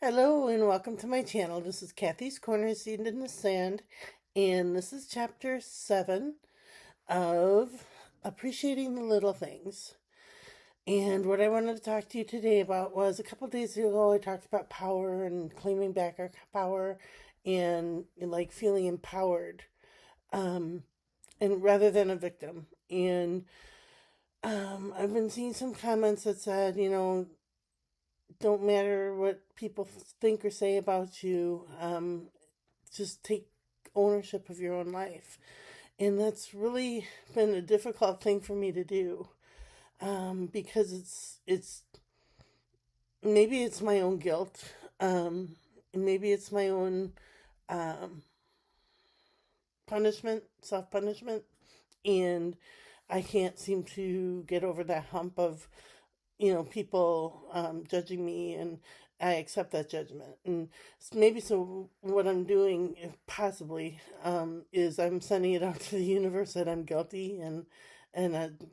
Hello and welcome to my channel. This is Kathy's Corner Seed in the Sand, and this is chapter 7 of Appreciating the Little Things. And what I wanted to talk to you today about was a couple days ago I talked about power and claiming back our power and like feeling empowered, um, and rather than a victim. And I've been seeing some comments that said, don't matter what people think or say about you. Just take ownership of your own life. And that's really been a difficult thing for me to do, because it's maybe it's my own guilt, maybe it's my own um, punishment, self punishment, and I can't seem to get over that hump of people judging me, and I accept that judgment. And maybe so, what I'm doing, if possibly, is I'm sending it out to the universe that I'm guilty, and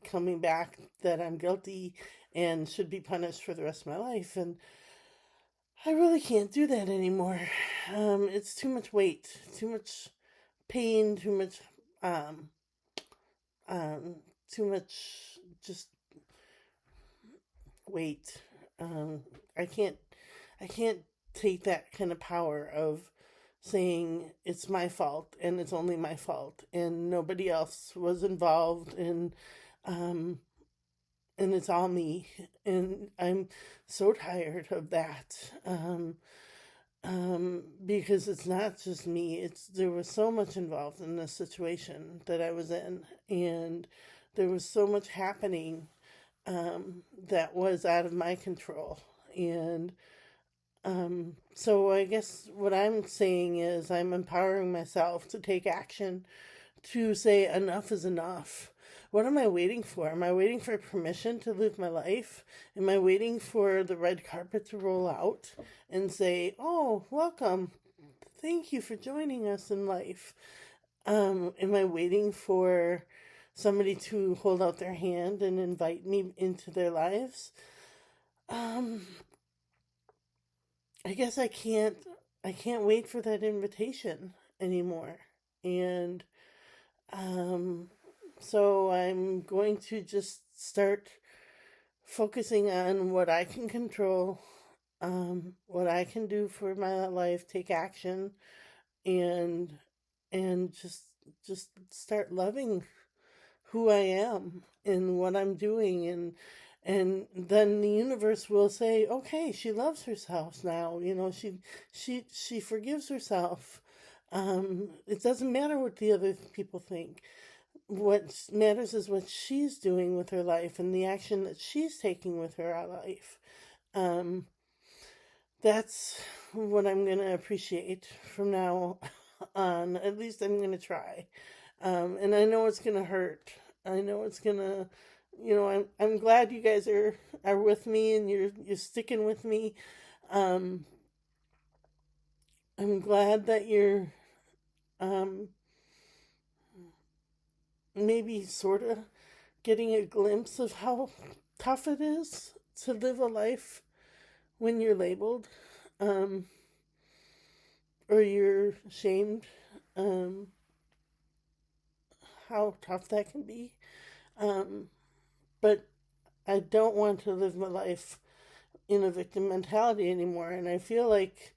coming back that I'm guilty and should be punished for the rest of my life. And I really can't do that anymore. It's too much weight, too much pain, um, um, too much just weight. Um, I can't I can't take that kind of power of saying it's my fault and it's only my fault and nobody else was involved, um and it's all me, and I'm so tired of that. Because it's not just me. It's There was so much involved in this situation that I was in, and there was so much happening, that was out of my control. And so I guess what I'm saying is I'm empowering myself to take action, to say enough is enough. What am I waiting for? Am I waiting for permission to live my life? Am I waiting for the red carpet to roll out and say, "Oh, welcome. Thank you for joining us in life"? Am I waiting for somebody to hold out their hand and invite me into their lives? Um, I guess I can't wait for that invitation anymore. And um so I'm going to just start focusing on what I can control, what I can do for my life, take action, and and just start loving who I am and what I'm doing. And then the universe will say, "Okay, she loves herself now. She forgives herself. It doesn't matter what the other people think. What matters is what she's doing with her life and the action that she's taking with her life." Um, that's what I'm going to appreciate from now on. At least I'm going to try. And I know it's going to hurt. I know it's going to, I'm glad you guys are with me and you're sticking with me. Um, I'm glad that you're, um, maybe sort of getting a glimpse of how tough it is to live a life when you're labeled, um, or you're shamed, um, how tough that can be. Um, but I don't want to live my life in a victim mentality anymore, and I feel like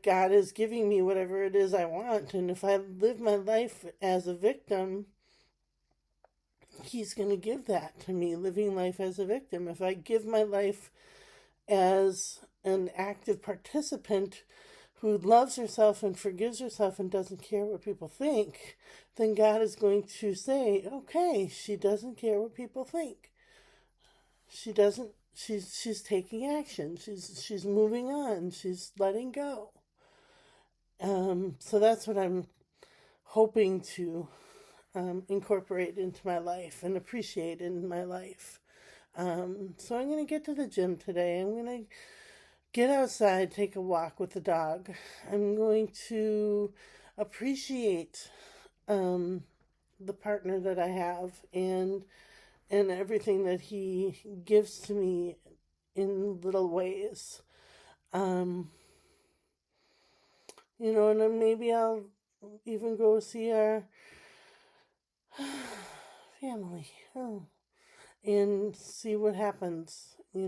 God is giving me whatever it is I want, and if I live my life as a victim, He's going to give that to me, living life as a victim. If I give my life as an active participant who loves herself and forgives herself and doesn't care what people think, then God is going to say, "Okay, she doesn't care what people think. She doesn't she's taking action. She's moving on. She's letting go." So that's what I'm hoping to, incorporate into my life and appreciate in my life. So I'm going to get to the gym today. I'm going to get outside, take a walk with the dog. I'm going to appreciate, um, the partner that I have, and everything that he gives to me in little ways. Um, and then maybe I'll even go see our family. Oh, and see what happens. I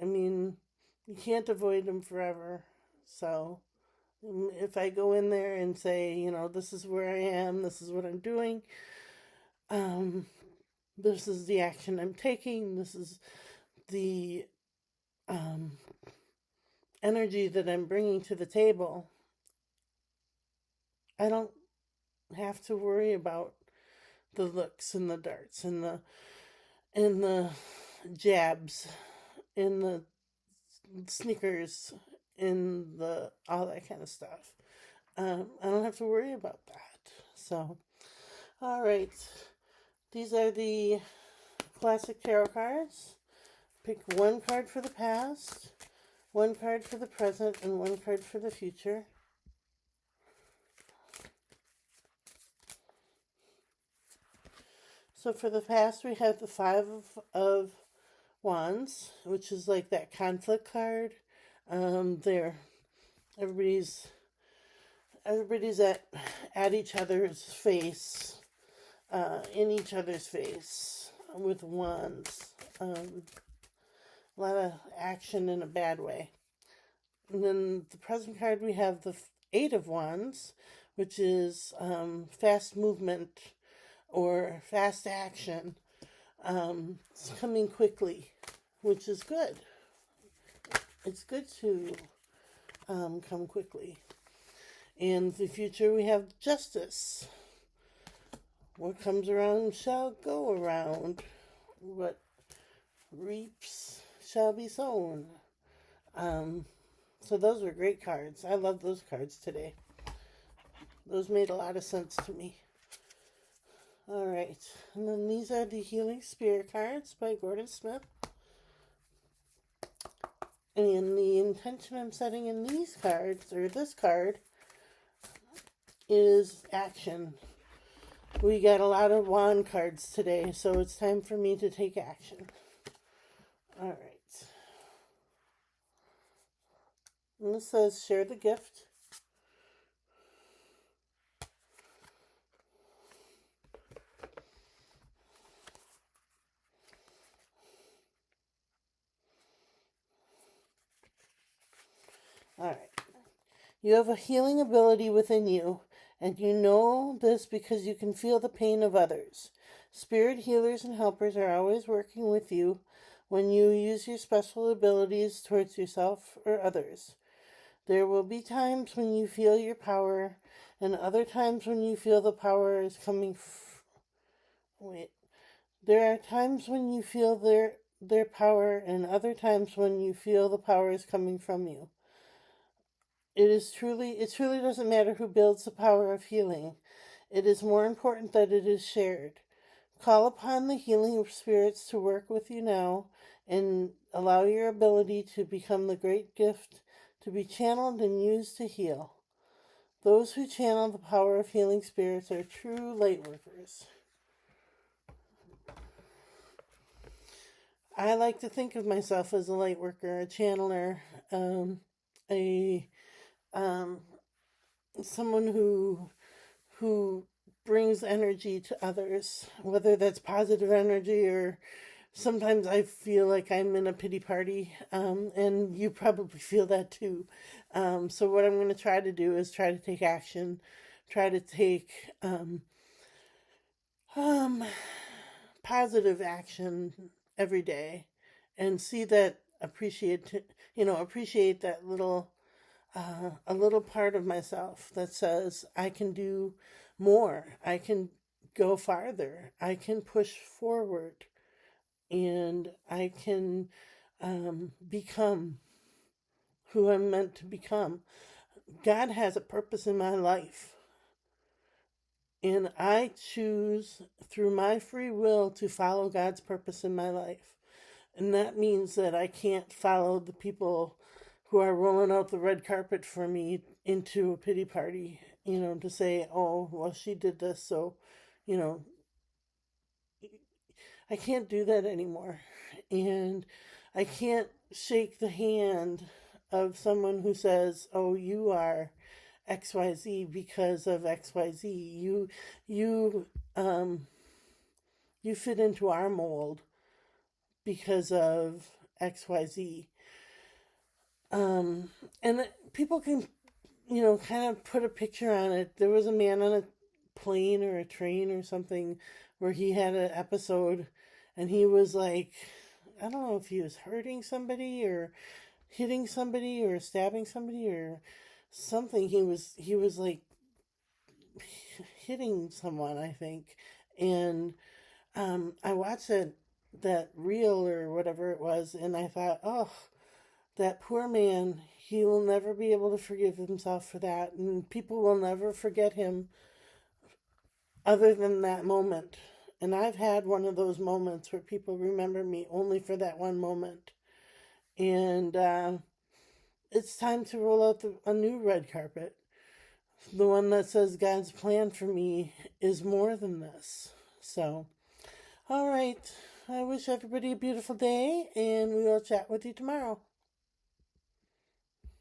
mean, you can't avoid them forever. So if I go in there and say, this is where I am, this is what I'm doing, um, this is the action I'm taking, this is the um, energy that I'm bringing to the table, I don't have to worry about the looks and the darts and the jabs and the sneakers and the all that kind of stuff. I don't have to worry about that. So, all right, these are the classic tarot cards. Pick one card for the past, one card for the present, and one card for the future. So for the past, we have the Five of Wands, which is like that conflict card. There, everybody's everybody's at each other's face, in each other's face with wands. A lot of action in a bad way. And then the present card, we have the Eight of Wands, which is fast movement or fast action. It's coming quickly, which is good. It's good to come quickly. In the future, we have Justice. What comes around shall go around. What reaps shall be sown. So those were great cards. I love those cards today. Those made a lot of sense to me. All right. And then these are the Healing Spirit cards by Gordon Smith. And the intention I'm setting in these cards, or this card, is action. We got a lot of wand cards today, so it's time for me to take action. All right. And this says, share the gift. All right. You have a healing ability within you, and you know this because you can feel the pain of others. Spirit healers and helpers are always working with you when you use your special abilities towards yourself or others. There will be times when you feel your power, and other times when you feel the power is coming. There are times when you feel their power, and other times when you feel the power is coming from you. It truly doesn't matter who builds the power of healing. It is more important that it is shared. Call upon the healing spirits to work with you now and allow your ability to become the great gift to be channeled and used to heal. Those who channel the power of healing spirits are true light workers. I like to think of myself as a light worker, a channeler, a someone who brings energy to others, whether that's positive energy or sometimes I feel like I'm in a pity party, and you probably feel that too. So what I'm going to try to do is try to take action, try to take um, positive action every day, and see that appreciate that little a little part of myself that says I can do more, I can go farther, I can push forward, and I can become who I'm meant to become. God has a purpose in my life, and I choose through my free will to follow God's purpose in my life. And that means that I can't follow the people who are rolling out the red carpet for me into a pity party, to say, oh, well, she did this, so, you know, I can't do that anymore. And I can't shake the hand of someone who says, "Oh, you are XYZ because of XYZ. You um you fit into our mold because of XYZ." Um and people can, kind of put a picture on it. There was a man on a plane or a train or something where he had an episode and he was like, I don't know if he was hurting somebody or hitting somebody or stabbing somebody or something. He was like hitting someone, I think. And I watched that reel or whatever it was, and I thought, oh, that poor man, he will never be able to forgive himself for that, and people will never forget him other than that moment. And I've had one of those moments where people remember me only for that one moment. And it's time to roll out a new red carpet. The one that says God's plan for me is more than this. So, all right. I wish everybody a beautiful day, and we will chat with you tomorrow.